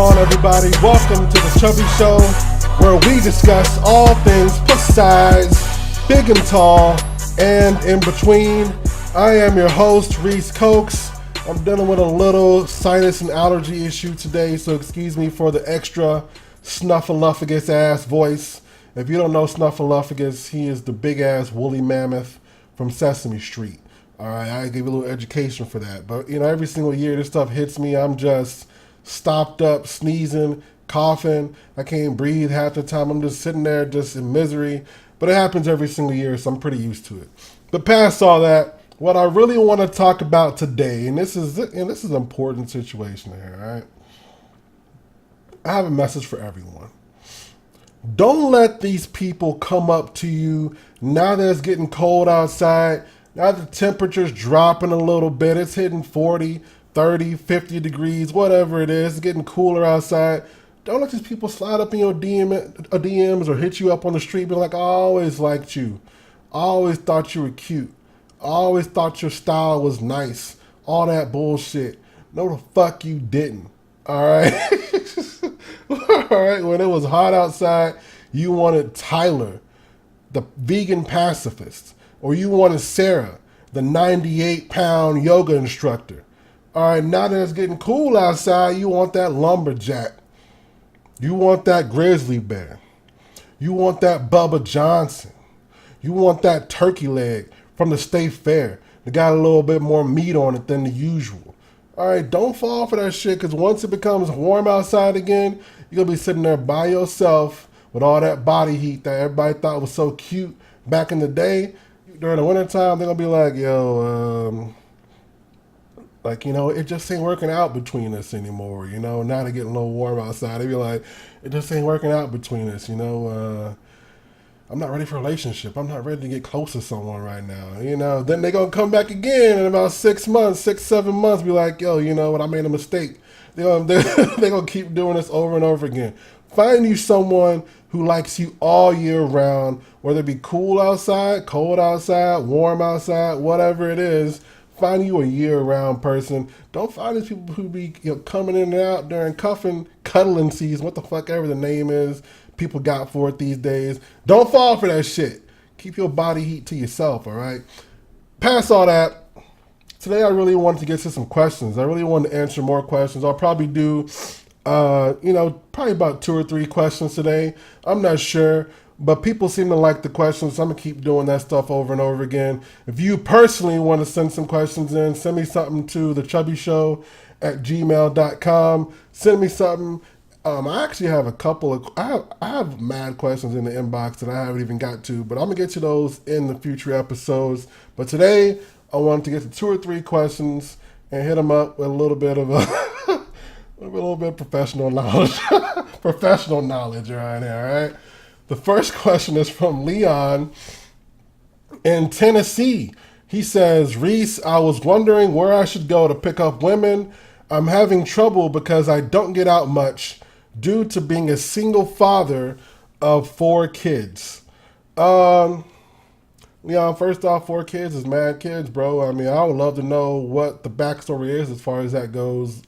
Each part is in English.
on, everybody? Welcome to the Chubby Show, where we discuss all things plus size, big and tall, and in between. I am your host, Reese Cokes. I'm dealing with a little sinus and allergy issue today, so excuse me for the extra snuffleupagus ass voice. If you don't know Snuffleupagus, he is the big ass woolly mammoth from Sesame Street. Alright, I gave you a little education for that. But, every single year this stuff hits me, I'm just stopped up, sneezing, coughing. I can't breathe half the time. I'm just sitting there just in misery. But it happens every single year, so I'm pretty used to it. But past all that, what I really want to talk about today, and this is an important situation here, alright? I have a message for everyone. Don't let these people come up to you now that it's getting cold outside. Now the temperature's dropping a little bit. It's hitting 40, 30, 50 degrees, whatever it is. It's getting cooler outside. Don't let these people slide up in your DMs or hit you up on the street being like, I always liked you. I always thought you were cute. I always thought your style was nice. All that bullshit. No, the fuck you didn't. Alright? Alright, when it was hot outside, you wanted Tyler, the vegan pacifist. Or you wanted Sarah, the 98-pound yoga instructor. All right, now that it's getting cool outside, you want that lumberjack. You want that grizzly bear. You want that Bubba Johnson. You want that turkey leg from the state fair that got a little bit more meat on it than the usual. All right, don't fall for that shit, because once it becomes warm outside again, you're going to be sitting there by yourself with all that body heat that everybody thought was so cute back in the day. During the wintertime, they're going to be like, it just ain't working out between us anymore, Now they're getting a little warm outside. They be like, it just ain't working out between us, I'm not ready for a relationship. I'm not ready to get close to someone right now, Then they're going to come back again in about 6 months, 7 months, be like, yo, you know what, I made a mistake. They're going to keep doing this over and over again. Find you someone who likes you all year round, whether it be cool outside, cold outside, warm outside, whatever it is. Find you a year-round person. Don't find these people who be coming in and out during cuddling season, what the fuck ever the name is people got for it these days. Don't fall for that shit. Keep your body heat to yourself, all right? Past all that, today I really wanted to get to some questions. I really wanted to answer more questions. I'll probably do probably about 2 or 3 questions today. I'm not sure, but people seem to like the questions, so I'm going to keep doing that stuff over and over again. If you personally want to send some questions in, send me something to thechubbyshow@gmail.com. Send me something. I actually have I have mad questions in the inbox that I haven't even got to, but I'm going to get to those in the future episodes. But today, I wanted to get to 2 or 3 questions and hit them up with a little bit of a little bit of professional knowledge. Professional knowledge right here, all right? The first question is from Leon in Tennessee. He says, Reese, I was wondering where I should go to pick up women. I'm having trouble because I don't get out much due to being a single father of 4 kids. Leon, first off, 4 kids is mad kids, bro. I mean, I would love to know what the backstory is as far as that goes.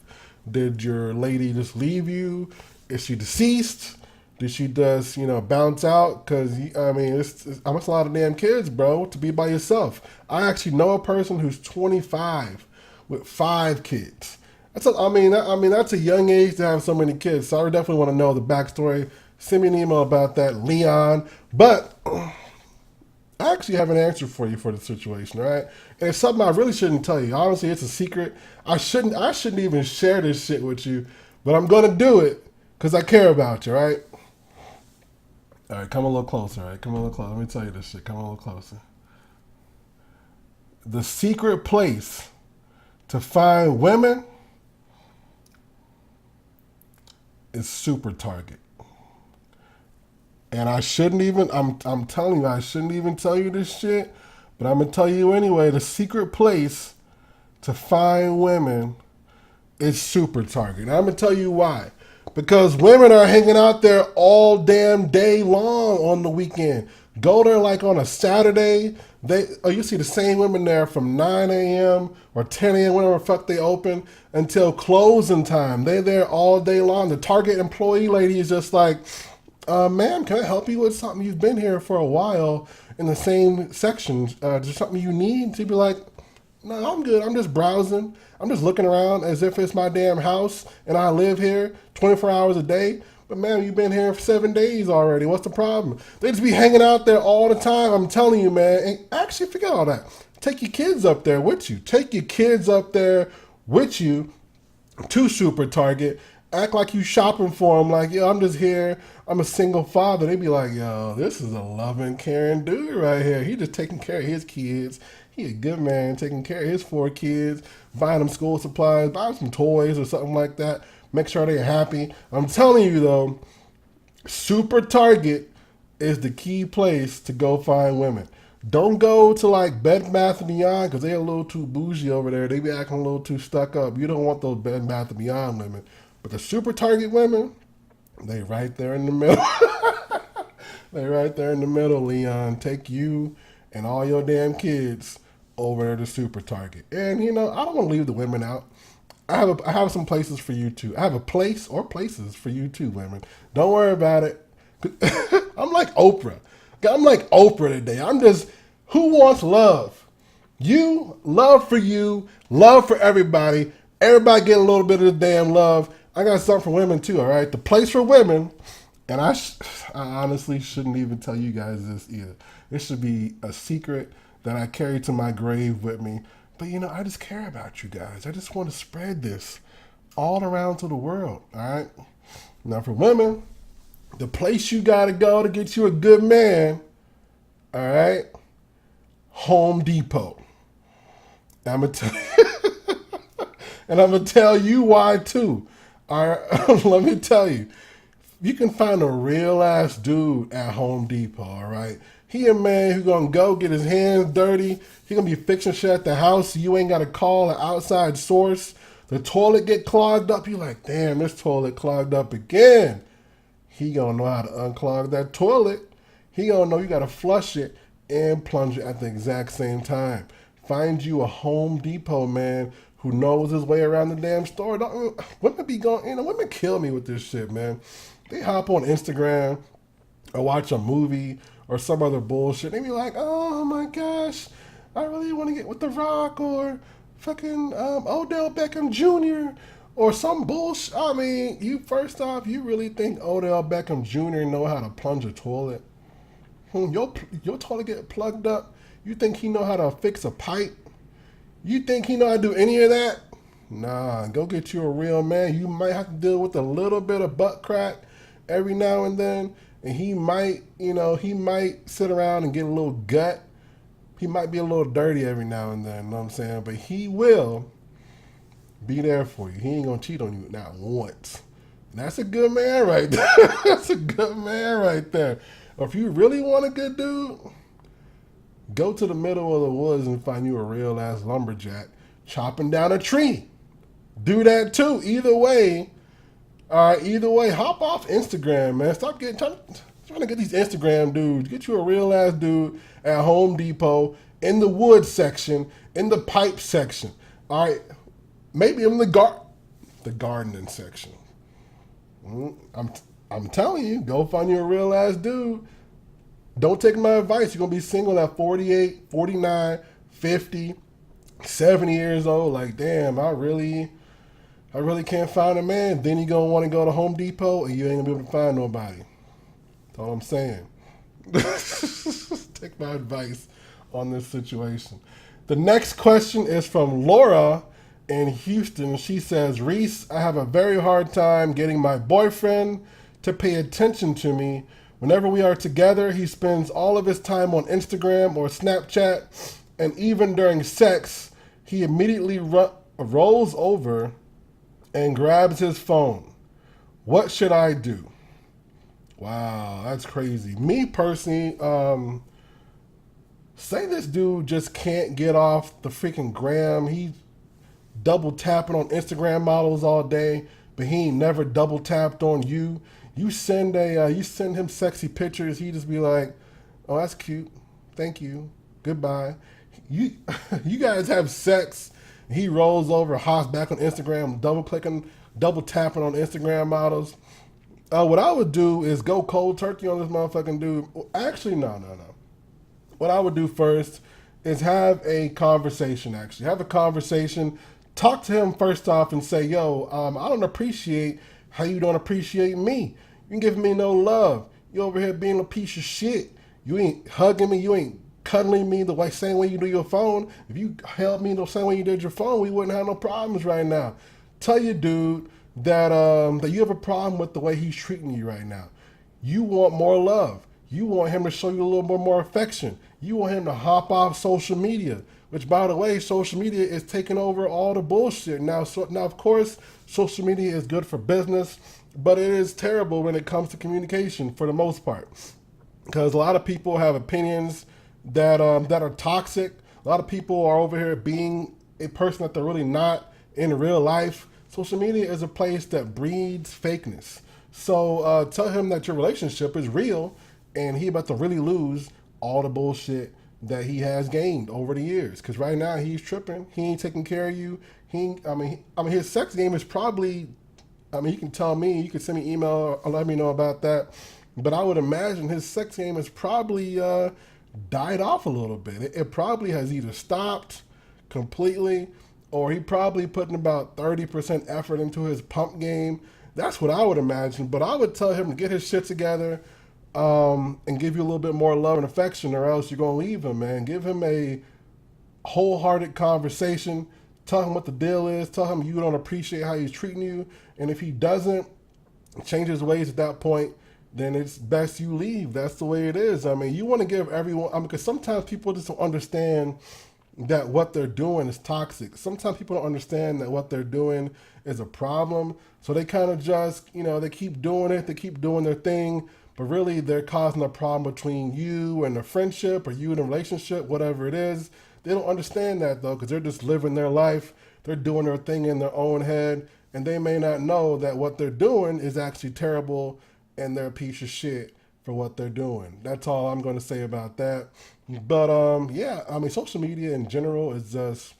Did your lady just leave you? Is she deceased? Did she just, bounce out? Because, it's a lot of damn kids, bro, to be by yourself. I actually know a person who's 25 with 5 kids. That's a young age to have so many kids. So I definitely want to know the backstory. Send me an email about that, Leon. But I actually have an answer for you for the situation, all right? And it's something I really shouldn't tell you. Honestly, it's a secret. I shouldn't even share this shit with you, but I'm gonna do it because I care about you, right? All right, come a little closer, all right? Come a little closer. Let me tell you this shit. Come a little closer. The secret place to find women is Super Target. And I shouldn't even, I'm telling you, I shouldn't even tell you this shit, but I'm going to tell you anyway. The secret place to find women is Super Target. And I'm going to tell you why. Because women are hanging out there all damn day long on the weekend. Go there like on a Saturday. You see the same women there from 9 a.m. or 10 a.m. whenever the fuck they open until closing time. They there all day long. The Target employee lady is just like, ma'am, can I help you with something? You've been here for a while in the same section. Is there something you need? She'd be like, no, I'm good. I'm just browsing. I'm just looking around as if it's my damn house and I live here 24 hours a day. But man, you've been here for 7 days already. What's the problem? They just be hanging out there all the time. I'm telling you, man. And actually, forget all that. Take your kids up there with you. Take your kids up there with you to Super Target. Act like you shopping for them. Like, yo, I'm just here. I'm a single father. They be like, yo, this is a loving, caring dude right here. He just taking care of his kids. He a good man, taking care of his 4 kids, buying them school supplies, buying some toys or something like that. Make sure they're happy. I'm telling you though, Super Target is the key place to go find women. Don't go to like Bed Bath & Beyond because they're a little too bougie over there. They be acting a little too stuck up. You don't want those Bed Bath & Beyond women. But the Super Target women, they right there in the middle. They right there in the middle, Leon. Take you and all your damn kids over to Super Target. And you know, I don't want to leave the women out. I have some places for you too. I have a place or places for you too, women. Don't worry about it. I'm like Oprah. I'm like Oprah today. I'm just, who wants love? Love for everybody. Everybody get a little bit of the damn love. I got something for women too, all right? The place for women, and I honestly shouldn't even tell you guys this either. This should be a secret that I carry to my grave with me. But you know, I just care about you guys. I just want to spread this all around to the world, all right? Now for women, the place you got to go to get you a good man, all right? Home Depot. I'm going to tell you, and I'm going to tell you why too. All right, let me tell you. You can find a real ass dude at Home Depot, all right? He a man who gonna go get his hands dirty. He gonna be fixing shit at the house so you ain't gotta call an outside source. The toilet get clogged up. You like, damn, this toilet clogged up again. He gonna know how to unclog that toilet. He gonna know you gotta flush it and plunge it at the exact same time. Find you a Home Depot man who knows his way around the damn store. Women be going, you know, women kill me with this shit, man. They hop on Instagram or watch a movie or some other bullshit. They be like, oh my gosh, I really want to get with The Rock or fucking Odell Beckham Jr. or some bullshit. I mean, first off, you really think Odell Beckham Jr. know how to plunge a toilet? Your toilet get plugged up. You think he know how to fix a pipe? You think he know how to do any of that? Nah, go get you a real man. You might have to deal with a little bit of butt crack every now and then. And he might sit around and get a little gut. He might be a little dirty every now and then, you know what I'm saying? But he will be there for you. He ain't gonna cheat on you not once. And that's a good man right there. That's a good man right there. Or if you really want a good dude, go to the middle of the woods and find you a real ass lumberjack chopping down a tree. Do that too. Either way, hop off Instagram, man. Stop trying to get these Instagram dudes. Get you a real ass dude at Home Depot in the wood section, in the pipe section. All right, maybe in the gardening section. I'm telling you, go find you a real ass dude. Don't take my advice. You're going to be single at 48, 49, 50, 70 years old. Like, damn, I really can't find a man. Then you're going to want to go to Home Depot and you ain't going to be able to find nobody. That's all I'm saying. Take my advice on this situation. The next question is from Laura in Houston. She says, Reese, I have a very hard time getting my boyfriend to pay attention to me. Whenever we are together, he spends all of his time on Instagram or Snapchat, and even during sex, he immediately rolls over and grabs his phone. What should I do? Wow, that's crazy. Me personally, say this dude just can't get off the freaking gram. He double tapping on Instagram models all day, but he ain't never double tapped on you. You send him sexy pictures, he just be like, Oh, that's cute. Thank you. Goodbye. You you guys have sex. He rolls over, hops back on Instagram, double clicking, double tapping on Instagram models. What I would do is go cold turkey on this motherfucking dude. Actually, no. What I would do first is have a conversation. Actually, have a conversation. Talk to him first off and say, "Yo, I don't appreciate how you don't appreciate me. You ain't giving me no love. You over here being a piece of shit. You ain't hugging me. You ain't cuddling me the way same way you do your phone. If you held me the same way you did your phone, we wouldn't have no problems right now." Tell your dude that you have a problem with the way he's treating you right now. You want more love. You want him to show you a little bit more affection. You want him to hop off social media, which, by the way, social media is taking over all the bullshit now. Now, of course, social media is good for business, but it is terrible when it comes to communication for the most part, because a lot of people have opinions that are toxic. A lot of people are over here being a person that they're really not in real life. Social media is a place that breeds fakeness. So tell him that your relationship is real, and he about to really lose all the bullshit that he has gained over the years. Because right now he's tripping. He ain't taking care of you. His sex game is probably. You can tell me. You can send me email or let me know about that. But I would imagine his sex game has probably died off a little bit. It probably has either stopped completely, or he probably putting about 30% effort into his pump game. That's what I would imagine. But I would tell him to get his shit together and give you a little bit more love and affection, or else you're going to leave him, man. Give him a wholehearted conversation. Tell him what the deal is. Tell him you don't appreciate how he's treating you. And if he doesn't change his ways at that point, then it's best you leave. That's the way it is. You want to give everyone, because sometimes people just don't understand that what they're doing is toxic. Sometimes people don't understand that what they're doing is a problem. So they kind of just, they keep doing it. They keep doing their thing. But really, they're causing a problem between you and the friendship, or you and the relationship, whatever it is. They don't understand that, though, because they're just living their life. They're doing their thing in their own head. And they may not know that what they're doing is actually terrible, and they're a piece of shit for what they're doing. That's all I'm going to say about that. But social media in general is just,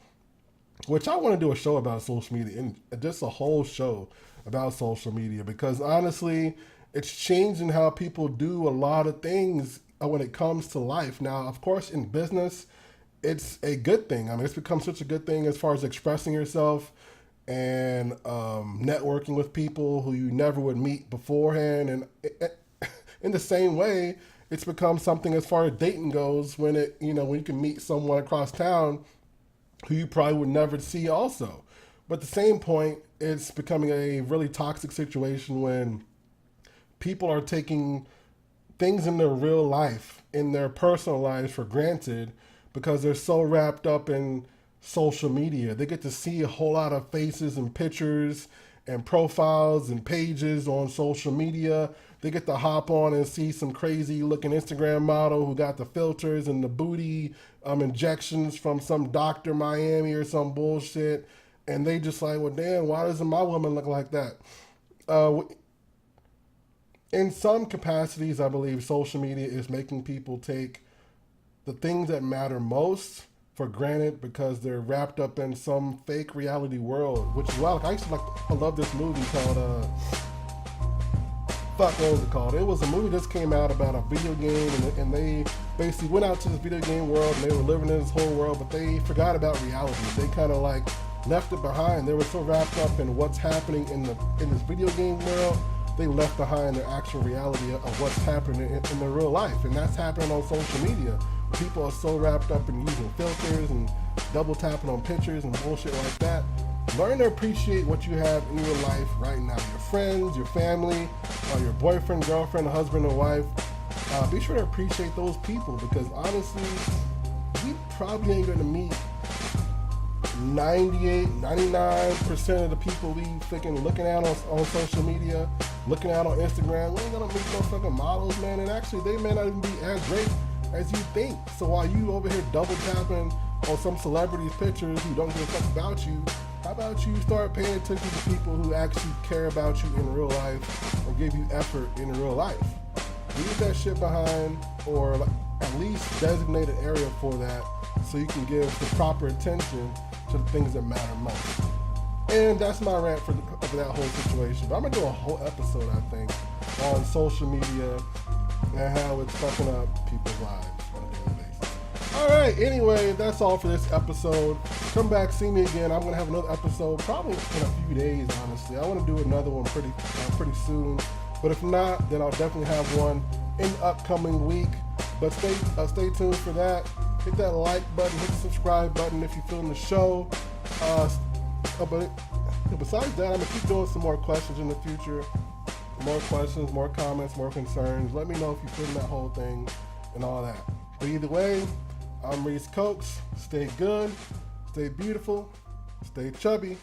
which I want to do a show about social media, and just a whole show about social media, because honestly, it's changing how people do a lot of things when it comes to life. Now, of course, in business, it's a good thing. It's become such a good thing as far as expressing yourself and networking with people who you never would meet beforehand. And in the same way, it's become something as far as dating goes, when when you can meet someone across town who you probably would never see also. But at the same point, it's becoming a really toxic situation when people are taking things in their real life, in their personal lives, for granted, because they're so wrapped up in social media. They get to see a whole lot of faces and pictures and profiles and pages on social media. They get to hop on and see some crazy looking Instagram model who got the filters and the booty injections from some Dr. Miami or some bullshit. And they just like, well, damn, why doesn't my woman look like that? In some capacities, I believe social media is making people take the things that matter most for granted, because they're wrapped up in some fake reality world, which is wild. I love this movie called, what was it called? It was a movie that just came out about a video game, and they basically went out to this video game world, and they were living in this whole world, but they forgot about reality. They kind of like left it behind. They were so wrapped up in what's happening in this video game world, they left behind the actual reality of what's happening in their real life. And that's happening on social media. People are so wrapped up in using filters and double tapping on pictures and bullshit like that. Learn to appreciate what you have in your life right now. Your friends, your family, your boyfriend, girlfriend, husband, or wife. Be sure to appreciate those people, because honestly, we probably ain't going to meet 98, 99% of the people we freaking looking at on social media, looking at on Instagram. We ain't gonna meet those fucking models, man. And actually, they may not even be as great as you think. So while you over here double tapping on some celebrities' pictures who don't give a fuck about you, how about you start paying attention to people who actually care about you in real life or give you effort in real life? Leave that shit behind, or at least designated area for that so you can give the proper attention to the things that matter most. And that's my rant for that whole situation. But I'm going to do a whole episode, I think, on social media and how it's fucking up people's lives on a daily basis. Alright, anyway, that's all for this episode. Come back, see me again. I'm going to have another episode probably in a few days, honestly. I want to do another one pretty soon. But if not, then I'll definitely have one in the upcoming week. But stay tuned for that. Hit that like button, hit the subscribe button if you're feeling the show. But besides that, I'm going to keep doing some more questions in the future. More questions, more comments, more concerns. Let me know if you're feeling that whole thing and all that. But either way, I'm Reese Cokes. Stay good, stay beautiful, stay chubby.